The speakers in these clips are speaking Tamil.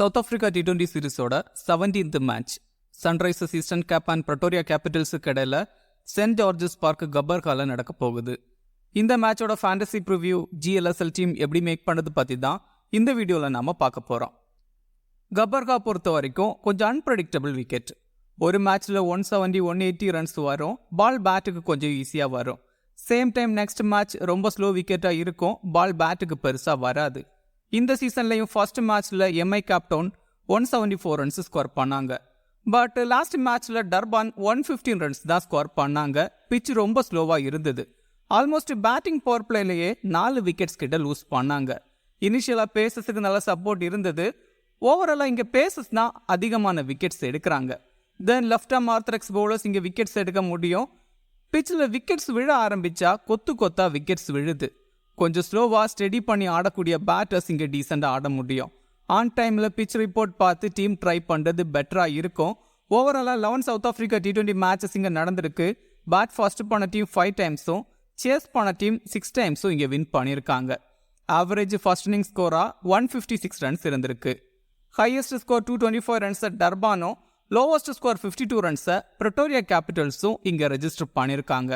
சவுத் ஆப்பிரிக்கா T20 சீரிஸோட 17th match Sunrisers Eastern Cape and Pretoria கேபிட்டல்ஸுக்கு இடையில சென்ட் ஜார்ஜஸ் பார்க் கப்பர்கால நடக்க போகுது. இந்த மேட்சோட ஃபேண்டசி ப்ரிவ்யூ GLSL டீம் எப்படி மேக் பண்ணது பற்றி தான் இந்த வீடியோவில் நாம பார்க்க போகிறோம். கப்பர்கா பொறுத்த வரைக்கும் கொஞ்சம் அன்பிரடிக்டபிள் விக்கெட். ஒரு மேட்ச்சில் 170-180 ரன்ஸ் வரும், பால் பேட்டுக்கு கொஞ்சம் ஈஸியாக வரும். சேம் டைம் நெக்ஸ்ட் மேட்ச் ரொம்ப ஸ்லோ விக்கெட்டாக இருக்கும், பால் பேட்டுக்கு பெருசாக வராது. இந்த சீசன்லையும் ஃபர்ஸ்ட் மேட்ச்சில் MI கேப்டவுன் 174 ரன்ஸ் ஸ்கோர் பண்ணாங்க. பட் லாஸ்ட் மேட்ச்சில் டர்பான் 115 ரன்ஸ் தான் ஸ்கோர் பண்ணாங்க. பிச் ரொம்ப ஸ்லோவாக இருந்தது. ஆல்மோஸ்ட் பேட்டிங் பவர் பிளேலேயே 4 விக்கெட்ஸ் கிட்ட லூஸ் பண்ணாங்க. இனிஷியலாக பேசஸுக்கு நல்ல சப்போர்ட் இருந்தது. ஓவராலாக இங்கே பேசஸ் தான் அதிகமான விக்கெட்ஸ் எடுக்கிறாங்க. தென் லெஃப்ட் ஆர்ம் ஆர்த்தடாக்ஸ் பவுலர்ஸ் இங்கே விக்கெட்ஸ் எடுக்க முடியும். பிச்சில் விக்கெட்ஸ் விழ ஆரம்பித்தா கொத்தா விக்கெட்ஸ் விழுது. கொஞ்சம் ஸ்லோவாக ஸ்டெடி பண்ணி ஆடக்கூடிய பேட்டர்ஸ் இங்கே டீசெண்டாக ஆட முடியும். ஆன் டைமில் பிச் ரிப்போர்ட் பார்த்து டீம் ட்ரை பண்ணுறது பெட்டராக இருக்கும். ஓவராலாக 11 சவுத் ஆஃப்ரிக்கா T20 மேட்சஸ் இங்கே நடந்திருக்கு. பேட் ஃபர்ஸ்ட் பண்ண டீம் 5 டைம்ஸும் சேஸ் பண்ண டீம் 6 டைம்ஸும் இங்கே வின் பண்ணியிருக்காங்க. ஆவரேஜ் ஃபர்ஸ்ட் இன்னிங் ஸ்கோராக 156 ரன்ஸ் இருந்திருக்கு. ஹையஸ்ட் ஸ்கோர் 224 ரன்ஸை டர்பானும், லோவஸ்ட் ஸ்கோர் 52 ரன்ஸை பிரட்டோரியா கேபிட்டல்ஸும் இங்கே ரெஜிஸ்டர் பண்ணியிருக்காங்க.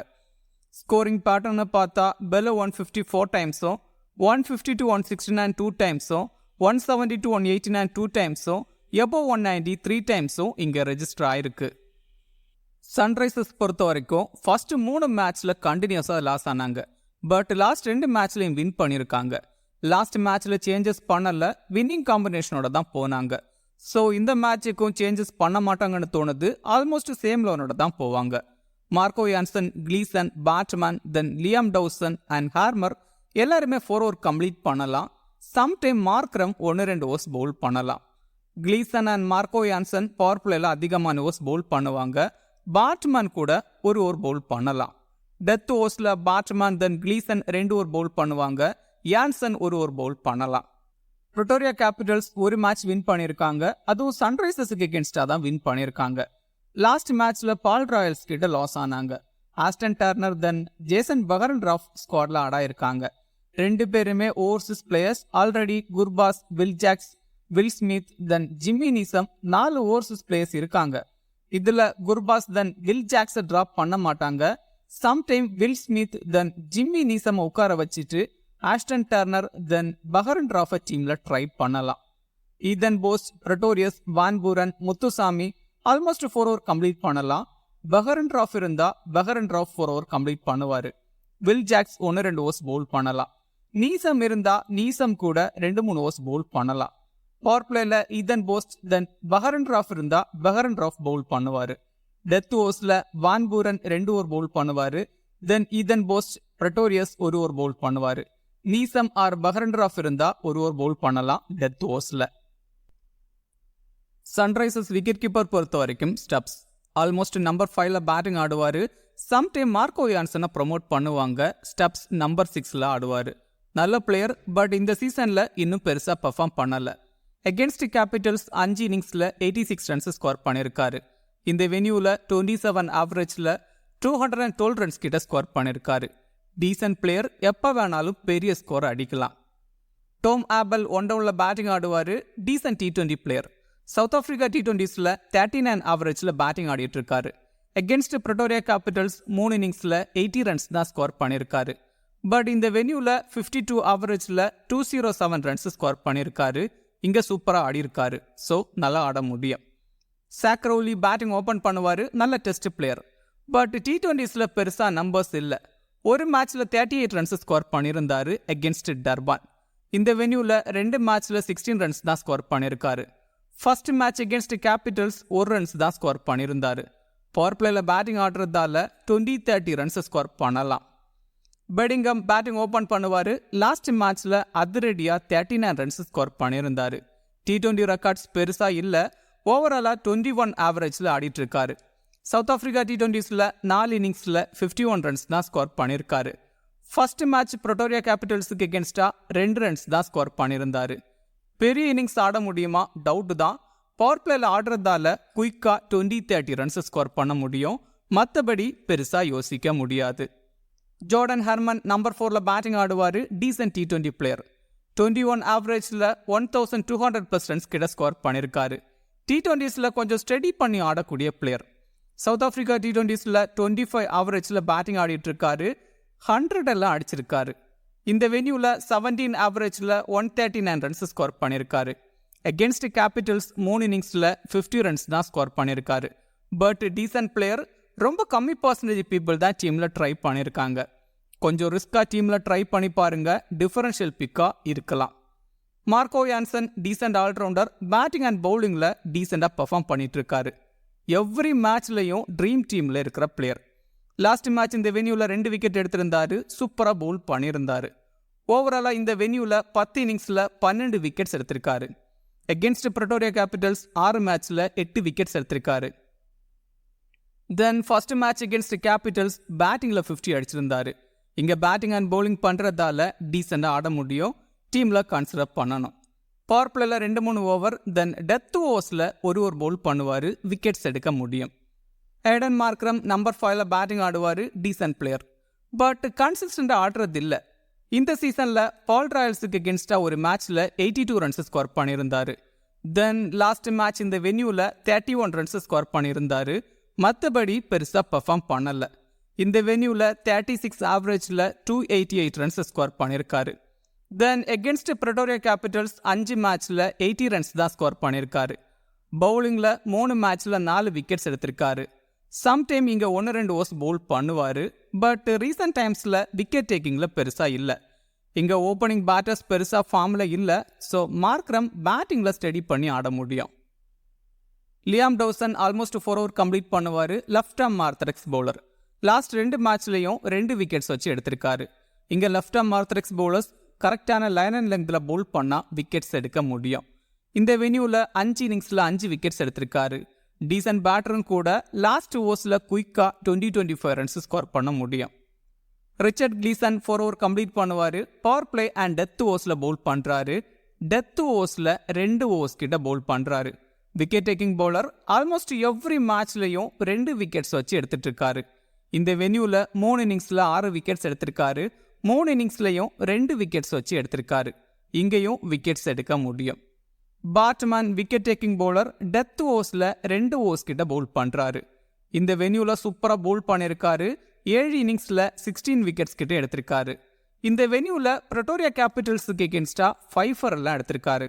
ஸ்கோரிங் பேட்டர்னை பார்த்தா பெலோ 154 டைம்ஸும், 150-169 2 டைம்ஸும், 170-189 2 டைம்ஸும், எபோவ் 190 3 டைம்ஸும் இங்கே ரெஜிஸ்டர் ஆயிருக்கு. சன்ரைசர்ஸ் பொறுத்த வரைக்கும் ஃபர்ஸ்ட் 3 மேட்ச்சில் கண்டினியூஸாக லாஸ் ஆனாங்க. பட் லாஸ்ட் 2 மேட்ச்லையும் வின் பண்ணியிருக்காங்க. லாஸ்ட் மேட்ச்சில் சேஞ்சஸ் பண்ணல, வின்னிங் காம்பினேஷனோட தான் போனாங்க. ஸோ இந்த மேட்சுக்கும் சேஞ்சஸ் பண்ண மாட்டாங்கன்னு தோணுது. ஆல்மோஸ்ட் சேம் லோனோட தான் போவாங்க. Marco Jansen, Gleeson, Baartman, then Liam Dawson and Harmer எல்லாருமே 4 ஓவர் கம்ப்ளீட் பண்ணலாம். சம்டைம் மார்க்ரம் 1-2 ஓவர்ஸ் பவுல் பண்ணலாம். Gleeson and Marco Jansen power பிளேல அதிகமான ஓவர்ஸ் பவுல் பண்ணுவாங்க. பேட்மேன் கூட 1 ஓவர் பவுல் பண்ணலாம். டெத் ஓவர்ஸில் Baartman then Gleeson 2 over bowl பண்ணுவாங்க. யான்சன் 1 ஓவர் பவுல் பண்ணலாம். பிரட்டோரியா கேபிட்டல்ஸ் ஒரு மேட்ச் வின் பண்ணியிருக்காங்க. அதுவும் சன்ரைசர்ஸுக்கு எகென்ஸ்டாக தான் வின் பண்ணியிருக்காங்க. லாஸ்ட் மேட்ச்ல பால் ராயல்ஸ் கிட்ட லாஸ் ஆனாங்க. Aston Turner then Jason Behrendorff ஸ்குவாட்ல ஆடாயிருக்காங்க. 2 பேருமே overseas players. Already Gurbaz, Will Jacks, Will Smith then Jimmy Neesham 4 overseas players இருக்காங்க. இதுல குர்பாஸ் தென் வில் ஜாக்ஸை டிராப் பண்ண மாட்டாங்க. Sometime will Smith then Jimmy நீசம் உட்கார வச்சுட்டு ஆஸ்டன் டர்னர் தென் பகரன்ராஃபை டீம்ல ட்ரை பண்ணலாம். Eathan Bosch, Pretorius, van Buuren, Muthusamy almost 4 over complete பண்ணலாம். பகரன்ராஃப் இருந்தா பகரன்ராஃப் 4 ஓவர் கம்ப்ளீட் பண்ணுவாரு. வில் ஜாக்ஸ் 1-2 ஓவர்ஸ் பவுல் பண்ணலாம். நீசம் இருந்தா நீசம் கூட 2-3 ஓவர்ஸ் பவுல் பண்ணலாம். பவர் பிளேல ஈதன் போஸ்ட் தென் பகரன்ராஃப் இருந்தா பகரன்ராஃப் பவுல் பண்ணுவாரு. டெத் ஓவர்ஸ்ல வான் பூரன் 2 ஓவர் பவுல் பண்ணுவாரு. Then Eathan Bosch, Pretorius 1 over bowl பண்ணுவாரு. நீசம் ஆர் பகரன்ராஃப் இருந்தா 1 ஓவர் பவுல் பண்ணலாம் டெத் ஓவர்ஸ்ல. சன்ரைசர்ஸ் விக்கெட் கீப்பர் பொறுத்த வரைக்கும் ஸ்டப்ஸ் ஆல்மோஸ்ட் நம்பர் 5ல பேட்டிங் ஆடுவாரு. சம்டைம் மார்க்கோ யான்சனை ப்ரொமோட் பண்ணுவாங்க. ஸ்டப்ஸ் நம்பர் 6ல ஆடுவாரு. நல்ல பிளேயர், பட் இந்த சீசன்ல இன்னும் பெருசா பெர்ஃபார்ம் பண்ணல. அகேன்ஸ்ட் கேபிட்டல்ஸ் 5 இன்னிங்ஸ்ல 86 ரன்ஸ் ஸ்கோர் பண்ணிருக்காரு. இந்த வென்யூல 27 ஆவரேஜ்ல 212 ரன்ஸ் கிட்ட ஸ்கோர் பண்ணிருக்காரு. டீசன்ட் பிளேயர், எப்ப வேணாலும் பெரிய ஸ்கோர் அடிக்கலாம். டோம் ஆபல் 1 டவுன்ல பேட்டிங் ஆடுவாரு. Decent T20 player. South Africa T20ஸ்ல 39 ஆவரேஜ்ல பேட்டிங் ஆடிட்டு இருக்காரு. அகேன்ஸ்ட் பிரட்டோரியா கேபிட்டல்ஸ் 3 இன்னிங்ஸ்ல 80 ரன்ஸ் தான் ஸ்கோர் பண்ணிருக்காரு. பட் இந்த வென்யூல 52 ஆவரேஜ்ல 207 ரன்ஸ் ஸ்கோர் பண்ணிருக்காரு. இங்க சூப்பரா ஆடி இருக்காரு. ஸோ நல்லா ஆட முடியும். சாக்ரௌலி பேட்டிங் ஓபன் பண்ணுவாரு. நல்ல டெஸ்ட் பிளேயர். பட் T20ஸ்ல பெருசா நம்பர்ஸ் இல்லை. ஒரு மேட்ச்ல 38 ரன்ஸ் ஸ்கோர் பண்ணியிருந்தாரு அகேன்ஸ்ட் டர்பான். இந்த வென்யூல 2 மேட்ச்ல 16 ரன்ஸ் தான் ஸ்கோர் பண்ணிருக்காரு. First match against Capitals 1 runs தான் ஸ்கோர் பண்ணியிருந்தாரு. பவர் பிளேல பேட்டிங் ஆடுறதால 20-30 ரன்ஸ் ஸ்கோர் பண்ணலாம். பெடிங்கம் பேட்டிங் ஓபன் பண்ணுவாரு. லாஸ்ட் மேட்ச்ல அதிரடியா 39 ரன்ஸ் ஸ்கோர் பண்ணியிருந்தாரு. T20 ரெக்கார்ட்ஸ் பெருசா இல்ல. ஓவராலா 21 ஆவரேஜ்ல ஆடிட்டு இருக்காரு. சவுத் ஆப்பிரிக்கா T20ஸ்ல 4 இன்னிங்ஸ்ல 51 ரன்ஸ் தான் ஸ்கோர் பண்ணியிருக்காரு. ஃபர்ஸ்ட் மேட்ச் பிரட்டோரியா கேபிட்டல்ஸுக்கு எகென்ஸ்டா 2 ரன்ஸ் தான் ஸ்கோர் பண்ணியிருந்தாரு. பெரிய இன்னிங்ஸ் ஆட முடியுமா டவுட் தான். பவர் பிளேல ஆடுறதால குயிக்கா 20-30 ரன்ஸ் ஸ்கோர் பண்ண முடியும். மற்றபடி பெருசா யோசிக்க முடியாது. ஜோர்டன் ஹெர்மன் நம்பர் 4ல பேட்டிங் ஆடுவாரு. Decent T20 player. 21 ஆவரேஜில் 1200+ ரன்ஸ் கிட்ட ஸ்கோர் பண்ணியிருக்காரு. T20s கொஞ்சம் ஸ்டடி பண்ணி ஆடக்கூடிய பிளேயர். சவுத் ஆஃப்ரிக்கா T20s 25 ஆவரேஜில் பேட்டிங் ஆடிட்டு இருக்காரு. 100 எல்லாம் அடிச்சிருக்காரு. இந்த வென்யூவில் 17 ஆவரேஜில் 139 ரன்ஸ் ஸ்கோர் பண்ணியிருக்காரு. அகேன்ஸ்ட் கேபிட்டல்ஸ் 3 இன்னிங்ஸில் 50 ரன்ஸ் தான் ஸ்கோர் பண்ணியிருக்காரு. But decent player. ரொம்ப கம்மி பர்சன்டேஜ் பீப்புள் தான் டீமில் ட்ரை பண்ணியிருக்காங்க. கொஞ்சம் ரிஸ்காக டீமில் ட்ரை பண்ணி பாருங்க, டிஃபரன்ஷியல் பிக்காக இருக்கலாம். Marco Jansen decent allrounder. Batting and பவுலிங்கில் டீசெண்டாக பெர்ஃபார்ம் பண்ணிட்டு இருக்காரு. எவ்ரி மேட்ச்லையும் ட்ரீம் டீமில் இருக்கிற பிளேயர். லாஸ்ட் மேட்ச் இந்த வென்யூவில் 2 விக்கெட் எடுத்திருந்தாரு. சூப்பராக பவுல் பண்ணியிருந்தாரு. ஓவராலாக இந்த வென்யூவில் 10 இன்னிங்ஸில் 12 விக்கெட்ஸ் எடுத்திருக்காரு. அகேன்ஸ்ட் பிரட்டோரியா கேபிட்டல்ஸ் 6 மேட்ச்சில் 8 விக்கெட்ஸ் எடுத்திருக்காரு. Then first match against Capitals பேட்டிங்கில் 50 அடிச்சிருந்தாரு. இங்கே பேட்டிங் அண்ட் பவுலிங் பண்ணுறதால டீசெண்டாக ஆட முடியும். டீமில் கன்சிடர் பண்ணணும். பவர் பிளேயில் 2-3 ஓவர், தென் டெத் ஓவர்ஸில் ஒரு பவுல் பண்ணுவார். விக்கெட்ஸ் எடுக்க முடியும். ஏடன் மார்க்ரம் நம்பர் 5 பேட்டிங் ஆடுவார். Decent player. பட் கன்சிஸ்டண்டாக ஆடுறது இல்லை. இந்த சீசனில் பால் ராயல்ஸுக்கு அகேன்ஸ்டாக ஒரு மேட்ச்சில் 82 ரன்ஸ் ஸ்கோர் பண்ணியிருந்தார். தென் லாஸ்ட் மேட்ச் இந்த வென்யூவில் 31 ரன்ஸ் ஸ்கோர் பண்ணியிருந்தார். மற்றபடி பெருசாக பெர்ஃபார்ம் பண்ணலை. இந்த வென்யூவில் 36 ஆவரேஜில் 288 ரன்ஸ் ஸ்கோர் பண்ணியிருக்காரு. தென் எகென்ஸ்ட் பிரட்டோரியா கேபிட்டல்ஸ் 5 மேட்ச்சில் 80 ரன்ஸ் தான் ஸ்கோர் பண்ணியிருக்காரு. பவுலிங்கில் 3 மேட்ச்சில் 4 விக்கெட்ஸ் எடுத்திருக்காரு. சம்டைம் இங்கே 1-2 ஓவர்ஸ் பவுல் பண்ணுவார். பட் ரீசன்ட் டைம்ஸில் விக்கெட் டேக்கிங்கில் பெருசாக இல்லை. இங்கே ஓப்பனிங் பேட்டர்ஸ் பெருசாக ஃபார்மில் இல்லை. ஸோ மார்க்ரம் பேட்டிங்கில் ஸ்டடி பண்ணி ஆட முடியும். Liam Dawson almost 4 over complete பண்ணுவார். Left arm orthodox bowler. Last 2 மேட்ச்லையும் 2 விக்கெட்ஸ் வச்சு எடுத்திருக்காரு. இங்கே லெஃப்ட் ஆர்ம் ஆர்த்தடாக்ஸ் பவுலர்ஸ் கரெக்டான லைன் அண்ட் லெங்க்ல பவுல் பண்ணால் விக்கெட்ஸ் எடுக்க முடியும். இந்த வென்யூவில் 5 இன்னிங்ஸில் 5 விக்கெட்ஸ் எடுத்திருக்காரு. டீசன்ட் பேட்டரும் கூட. லாஸ்ட் ஓவர்ஸில் குயிக்காக 20-25 ரன்ஸ் ஸ்கோர் பண்ண முடியும். ரிச்சர்ட் கிளீசன் 4 ஓவர் கம்ப்ளீட் பண்ணுவார். பவர் பிளே அண்ட் டெத் ஓவர்ஸில் பவுல் பண்ணுறாரு. டெத் ஓவர்ஸில் 2 ஓவர்ஸ் கிட்ட பவுல் பண்ணுறாரு. Wicket taking bowler. Almost every மேட்ச்லையும் 2 விக்கெட்ஸ் வச்சு எடுத்துட்டு இருக்காரு. இந்த வென்யூவில் 3 இன்னிங்ஸில் 6 விக்கெட்ஸ் எடுத்திருக்காரு. 3 இன்னிங்ஸ்லையும் 2 விக்கெட்ஸ் வச்சு எடுத்திருக்காரு. இங்கேயும் விக்கெட்ஸ் எடுக்க முடியும். Baartman wicket taking bowler. Death ஓவர்ஸில் 2 ஓவர்ஸ் கிட்ட பவுல் பண்ணுறாரு. இந்த வென்யூவில் சூப்பராக பவுல் பண்ணியிருக்காரு. 7 இன்னிங்ஸில் 16 விக்கெட்ஸ் கிட்ட எடுத்திருக்காரு. இந்த வென்யூவில் பிரட்டோரியா கேபிட்டல்ஸுக்கு எகென்ஸ்டாக 5 எல்லாம் எடுத்திருக்காரு.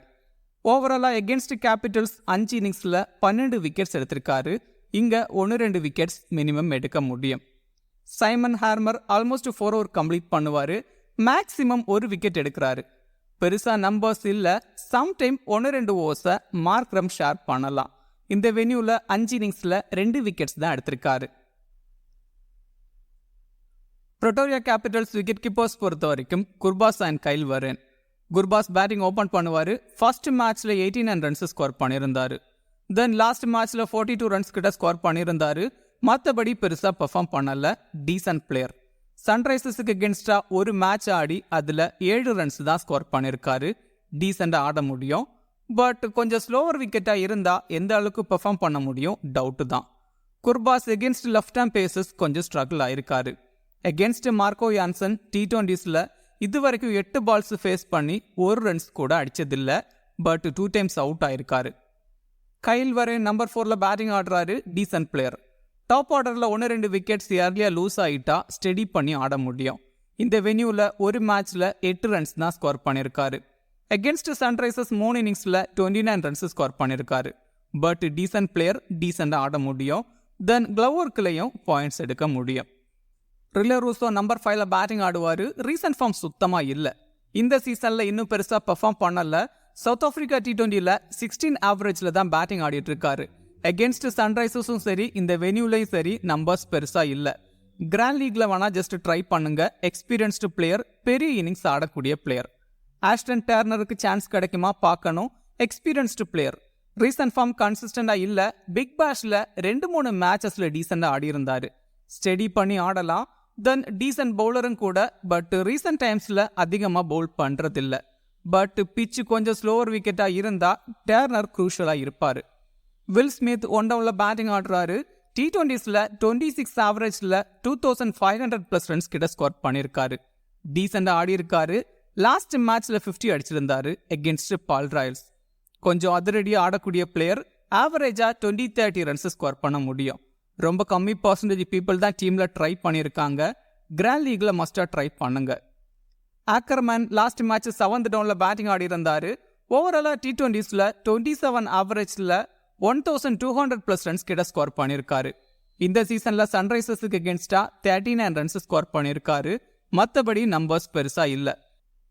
ஓவராலாக எகென்ஸ்ட் கேபிட்டல்ஸ் 5 இன்னிங்ஸில் 12 விக்கெட்ஸ் எடுத்திருக்காரு. இங்கே 1-2 விக்கெட்ஸ் மினிமம் எடுக்க முடியும். Simon Harmer almost 4 over complete பண்ணுவார். மேக்ஸிமம் 1 விக்கெட் எடுக்கிறாரு. பெருசாக நம்பர்ஸ் இல்லை. சம்டைம் 1-2 ஓவர்ஸை மார்க்ரம் ஷேர் பண்ணலாம். இந்த வென்யூவில் 5 இன்னிங்ஸில் 2 விக்கெட்ஸ் தான் எடுத்திருக்காரு. பிரட்டோரியா கேபிட்டல்ஸ் விக்கெட் கீப்பர்ஸ் பொறுத்த வரைக்கும் குர்பாஸ் அண்ட் கைல் வரேன். குர்பாஸ் பேட்டிங் ஓப்பன் பண்ணுவார். ஃபர்ஸ்ட் மேட்ச்சில் 89 ரன்ஸ் ஸ்கோர் பண்ணியிருந்தார். தென் லாஸ்ட் மேட்ச்சில் 42 ரன்ஸ் கிட்ட ஸ்கோர் பண்ணியிருந்தார். மற்றபடி பெருசாக பெர்ஃபார்ம் பண்ணல. Descent player. சன்ரைசர்ஸுக்கு அகேன்ஸ்டாக ஒரு மேட்ச் ஆடி அதில் 7 ரன்ஸ் தான் ஸ்கோர் பண்ணியிருக்காரு. டீசெண்டாக ஆட முடியும். பட் கொஞ்சம் ஸ்லோவர் விக்கெட்டாக இருந்தால் எந்த அளவுக்கு பெர்ஃபார்ம் பண்ண முடியும் டவுட்டு தான். Gurbaz against left hand pacers கொஞ்சம் ஸ்ட்ரகிள் ஆயிருக்காரு. எகென்ஸ்ட் மார்க்கோ யான்சன் T20s இது வரைக்கும் 8 பால்ஸ் ஃபேஸ் பண்ணி 1 ரன்ஸ் கூட அடிச்சதில்லை. பட் 2 டைம்ஸ் அவுட் ஆயிருக்காரு. கைல் வரேன் நம்பர் 4 பேட்டிங் ஆடுறாரு. Decent player. டாப் ஆர்டரில் 1-2 விக்கெட்ஸ் ஏர்லியாக லூஸ் ஆகிட்டா ஸ்டெடி பண்ணி ஆட முடியும். இந்த வென்யூவில் ஒரு மேட்ச்சில் 8 ரன்ஸ் தான் ஸ்கோர் பண்ணியிருக்காரு. அகேன்ஸ்ட் சன்ரைசர்ஸ் 3 இன்னிங்ஸில் 29 ரன்ஸ் ஸ்கோர் பண்ணியிருக்காரு. But decent player. டீசெண்டாக ஆட முடியும். தென் க்ளவர்க்குலையும் பாயிண்ட்ஸ் எடுக்க முடியும். ரிலே ரூசோ நம்பர் 5 பேட்டிங் ஆடுவார். ரீசன்ட் ஃபார்ம் சுத்தமாக இல்லை. இந்த சீசனில் இன்னும் பெருசாக பெர்ஃபார்ம் பண்ணல. சவுத் ஆஃப்ரிக்கா T20 16 ஆவரேஜில் தான் பேட்டிங் ஆடிட்டு இருக்காரு. அகேன்ஸ்ட் சன்ரைசர்ஸும் சரி இந்த வென்யூலையும் சரி நம்பர்ஸ் பெருசாக இல்லை. கிராண்ட் லீக்ல வேணா ஜஸ்ட் ட்ரை பண்ணுங்க. Experienced player. பெரிய இன்னிங்ஸ் ஆடக்கூடிய பிளேயர். ஆஸ்டன் டர்னருக்கு சான்ஸ் கிடைக்குமா பார்க்கணும். Experienced player. ரீசன்ட் ஃபார்ம் கன்சிஸ்டண்டாக இல்லை. பிக் பேஷில் 2-3 மேட்சஸில் டீசெண்டாக ஆடி இருந்தார். ஸ்டெடி பண்ணி ஆடலாம். தென் டீசன்ட் பவுலரும் கூட. பட் ரீசன்ட் டைம்ஸில் அதிகமாக பவுல் பண்ணுறதில்ல. பட் பிச்சு கொஞ்சம் ஸ்லோவர் விக்கெட்டாக இருந்தால் டர்னர் க்ரூஷலாக இருப்பார். வில் ஸ்மித் 1 டவுனில் பேட்டிங் ஆடுறாரு. T20s 26 ஆவரேஜில் 2500+ ரன்ஸ் கிட்ட ஸ்கோர் பண்ணியிருக்காரு. டீசெண்டாக ஆடி இருக்காரு. லாஸ்ட் மேட்ச்ல 50 அடிச்சிருந்தாரு எகென்ஸ்ட் பால் ராயல்ஸ். கொஞ்சம் அதிரடியாக ஆடக்கூடிய பிளேயர், ஆவரேஜா 20-30 ரன்ஸ் ஸ்கோர் பண்ண முடியும். ரொம்ப கம்மி பர்சன்டேஜ் பீப்புள் தான் டீம்ல ட்ரை பண்ணியிருக்காங்க. கிராண்ட் லீக்ல மஸ்டா ட்ரை பண்ணுங்க. ஆக்கர்மேன் லாஸ்ட் மேட்ச் 7th டவுன்ல பேட்டிங் ஆடி இருந்தாரு. ஓவராலா T20ஸ்ல 27 ஆவரேஜ்ல 1200+ ரன்ஸ் கிட்ட ஸ்கோர் பண்ணியிருக்காரு. இந்த சீசன்ல சன்ரைசர்ஸுக்கு எகென்ஸ்டா 39 ரன்ஸ் ஸ்கோர் பண்ணியிருக்காரு. மற்றபடி நம்பர்ஸ் பெருசா இல்ல.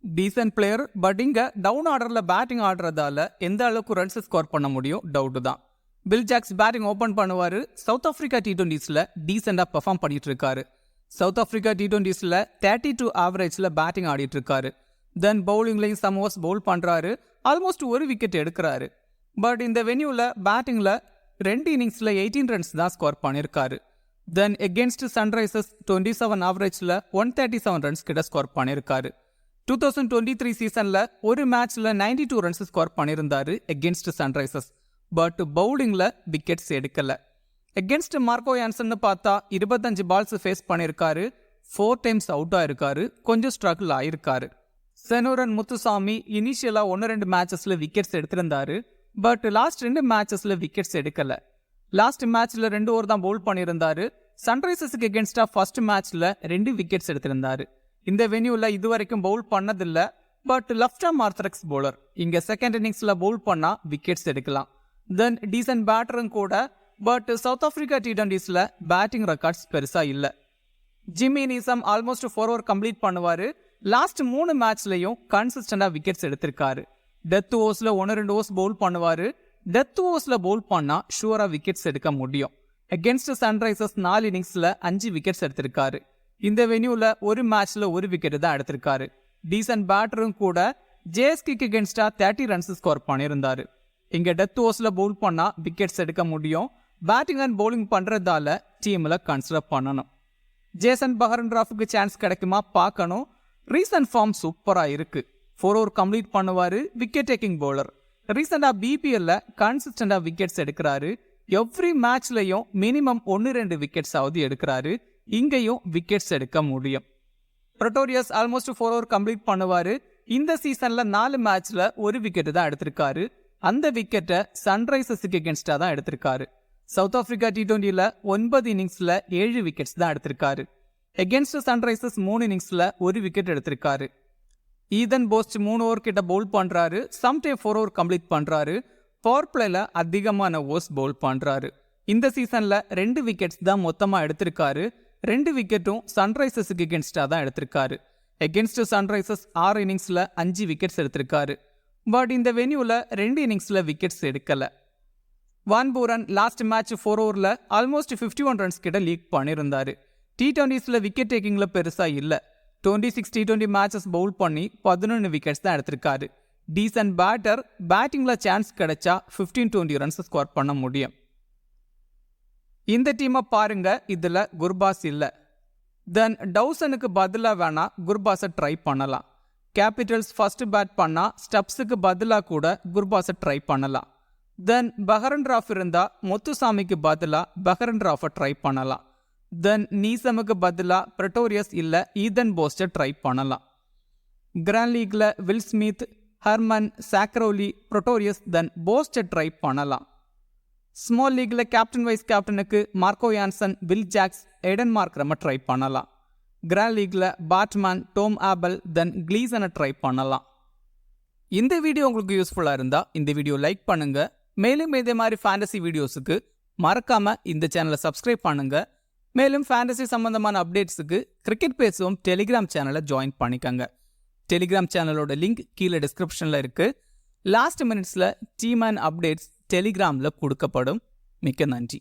டீசன்ட் பிளேயர், பட் இங்க டவுன் ஆர்டர்ல பேட்டிங் ஆடுறதால எந்த அளவுக்கு ரன்ஸ் ஸ்கோர் பண்ண முடியும் டவுட் தான். பில் ஜாக்ஸ் பேட்டிங் ஓபன் பண்ணுவாரு. சவுத் ஆப்பிரிக்கா T20ஸ்ல டீசெண்டா பெர்ஃபார்ம் பண்ணிட்டு இருக்காரு. சவுத் ஆப்பிரிக்கா T20ஸ்ல 32 ஆவரேஜ்ல பேட்டிங் ஆடிட்டு இருக்காரு. தென் பவுலிங்லையும் சம் ஓவர்ஸ் பவுல் பண்றாரு. ஆல்மோஸ்ட் ஒரு விக்கெட் எடுக்கிறாரு. பட் இந்த வென்யூல பேட்டிங்ல 2 இன்னிங்ஸ்ல 18 ரன்ஸ் தான் ஸ்கோர் பண்ணியிருக்காரு. தென் எகென்ஸ்ட் சன்ரைசர்ஸ் 27 ஆவரேஜ்ல 137 ரன்ஸ் கிட்ட ஸ்கோர் பண்ணியிருக்காரு. 2023 சீசன்ல ஒரு மேட்ச்ல 92 ரன்ஸ் ஸ்கோர் பண்ணியிருந்தாரு எகென்ஸ்ட் சன்ரைசர்ஸ். பட் பவுலிங்ல விக்கெட்ஸ் எடுக்கல. எகென்ஸ்ட் மார்க்கோ யான்சன் பார்த்தா 25 பால்ஸ் ஃபேஸ் பண்ணியிருக்காரு. 4 டைம்ஸ் அவுட் ஆயிருக்காரு. கொஞ்சம் ஸ்ட்ரகிள் ஆயிருக்காரு. செனூரன் முத்துசாமி இனிஷியலா 1-2 மேட்சஸ்ல விக்கெட்ஸ் எடுத்திருந்தாரு. பட் லாஸ்ட் 2 மேட்சஸ்ல விக்கெட்ஸ் எடுக்கல. லாஸ்ட் மேட்ச்ல 2 ஓவர் தான் பவுல் பண்ணியிருந்தாரு. சன்ரைசர்ஸுக்கு எகென்ஸ்டா ஃபர்ஸ்ட் மேட்ச்ல 2 விக்கெட்ஸ் எடுத்திருந்தாரு. இந்த வென்யூல இதுவரைக்கும் பவுல் பண்ணதில்ல. But left arm orthodox bowler, இங்க செகண்ட் இன்னிங்ஸ்ல பவுல் பண்ணா விக்கெட்ஸ் எடுக்கலாம். தென் டீசன்ட் பேட்டரும் கூட. பட் சவுத் ஆப்பிரிக்கா T20ஸ்ல பேட்டிங் ரெக்கார்ட்ஸ் பெருசா இல்ல. Jimmy Neesham almost 4 over complete பண்ணுவாரு. லாஸ்ட் 3 மேட்ச்லயும் கன்சிஸ்டண்டா விக்கெட்ஸ் எடுத்திருக்காரு. டெத் ஓவர்ஸ்ல 1-2 ஓவர்ஸ் பவுல் பண்ணுவாரு. டெத் ஓவர்ஸ்ல பவுல் பண்ணா ஷூரா விக்கெட்ஸ் எடுக்க முடியும். அகென்ஸ்ட் சன்ரைசர்ஸ் 4 இன்னிங்ஸ்ல 5 விக்கெட்ஸ் எடுத்திருக்காரு. இந்த வென்யூல ஒரு மேட்ச்ல ஒரு விக்கெட் தான் எடுத்திருக்காரு. டீசன்ட் பேட்டரும் கூட. JSKக்கு அகென்ஸ்டா 30 ரன்ஸ் ஸ்கோர் பண்ணியிருந்தாரு. இங்க டெத் ஓவர்ஸ்ல பவுல் பண்ணா விக்கெட்ஸ் எடுக்க முடியும். பேட்டிங் அண்ட் பவுலிங் பண்றதால டீம்ல கன்சிடர் பண்ணணும். ஜேசன் பஹரன்ராஃபுக்கு சான்ஸ் கிடைக்குமா பார்க்கணும். ரீசன்ட் ஃபார்ம் சூப்பரா இருக்கு. 4 ஓவர் கம்ப்ளீட் பண்ணுவாரு. Wicket taking bowler. ரீசெண்டா BPLல கன்சிஸ்டண்டா விக்கெட்ஸ் எடுக்கிறாரு. எவ்ரி மேட்ச்லயும் மினிமம் 1-2 விக்கெட்ஸ் ஆவது எடுக்கிறாரு. இங்கேயும் விக்கெட்ஸ் எடுக்க முடியும். பிரட்டோரியஸ் ஆல்மோஸ்ட் 4 ஓவர் கம்ப்ளீட் பண்ணுவாரு. இந்த சீசன்ல 4 மேட்ச்ல ஒரு விக்கெட் தான் எடுத்திருக்காரு. அந்த விக்கெட்டை சன்ரைசர்ஸுக்கு எகென்ஸ்டா தான் எடுத்திருக்காரு. சவுத் ஆப்பிரிக்கா T20ல 9 இன்னிங்ஸ்ல 7 விக்கெட்ஸ் தான் எடுத்திருக்காரு. எகென்ஸ்ட் சன்ரைசர்ஸ் 3 இன்னிங்ஸ்ல ஒரு விக்கெட் எடுத்திருக்காரு. ஈதன் போஸ்ட் 3 ஓவர் கிட்ட பவுல் பண்றாரு. சம்டைம் 4 ஓவர் கம்ப்ளீட் பண்றாரு. பவர் பிளேல அதிகமான ஓவர்ஸ் பவுல் பண்றாரு. இந்த சீசன்ல 2 விக்கெட்ஸ் தான் மொத்தமா எடுத்திருக்காரு. 2 விக்கெட்டும் சன்ரைசர்ஸுக்கு எகென்ஸ்டா தான் எடுத்திருக்காரு. எகென்ஸ்ட் சன்ரைசர்ஸ் 6 இன்னிங்ஸ்ல 5 விக்கெட்ஸ் எடுத்திருக்காரு. பட் இந்த வென்யூல 2 இன்னிங்ஸ்ல விக்கெட்ஸ் எடுக்கல. வான் பூரன் லாஸ்ட் மேட்ச் 4 ஓவர்ல ஆல்மோஸ்ட் 51 ரன்ஸ் கிட்ட லீக் பண்ணியிருந்தாரு. T20ஸ்ல விக்கெட் டேக்கிங்ல பெருசா இல்ல. 26 T20 மேட்சஸ் பவுல் பண்ணி 11 விக்கெட்ஸ் தான் எடுத்திருக்காரு. Descent batter. பேட்டிங்ல சான்ஸ் கிடைச்சா 15-20 ரன்ஸ் ஸ்கோர் பண்ண முடியும். இந்த டீமை பாருங்க. இதுல குர்பாஸ் இல்ல. தென் டவுசனுக்கு பதிலா வேணா குர்பாஸை ட்ரை பண்ணலாம். கேபிட்டல்ஸ் ஃபர்ஸ்ட் பேட் பண்ணா ஸ்டப்ஸுக்கு பதிலா கூட குர்பாஸை ட்ரை பண்ணலாம். தென் பஹரன்ராஃப் இருந்தா முத்துசாமிக்கு பதிலா பஹரன்ராஃபை ட்ரை பண்ணலாம். தென் நீசமுக்கு பதிலா பிரட்டோரியஸ் இல்ல ஈதன் போஸ்டை ட்ரை பண்ணலாம். கிராண்ட் லீக்ல வில் ஸ்மித், ஹர்மன், சாக்ரோலி, பிரட்டோரியஸ், தென் போஸ்டை ட்ரை பண்ணலாம். ஸ்மால் லீக்ல கேப்டன் வைஸ் கேப்டனுக்கு Marco Jansen, Will Jacks, Aiden Markram try பண்ணலாம். கிராண்ட் லீக்ல பாட்மேன், டோம் ஆபல், தென் கிளீசனை ட்ரை பண்ணலாம். இந்த வீடியோ உங்களுக்கு யூஸ்ஃபுல்லா இருந்தா இந்த வீடியோ லைக் பண்ணுங்க. மேலும் இதே மாதிரி ஃபேண்டசி வீடியோஸுக்கு மறக்காம இந்த சேனலை சப்ஸ்கிரைப் பண்ணுங்க. மேலும் ஃபேண்டசி சம்பந்தமான அப்டேட்ஸுக்கு கிரிக்கெட் பேசுவோம் டெலிகிராம் சேனலை ஜாயின் பண்ணிக்கங்க. டெலிகிராம் சேனலோட லிங்க் கீழே டிஸ்கிரிப்ஷன்ல இருக்கு. லாஸ்ட் மினிட்ஸ்ல டீம் அண்ட் அப்டேட்ஸ் டெலிகிராம்ல கொடுக்கப்படும். மிக்க நன்றி.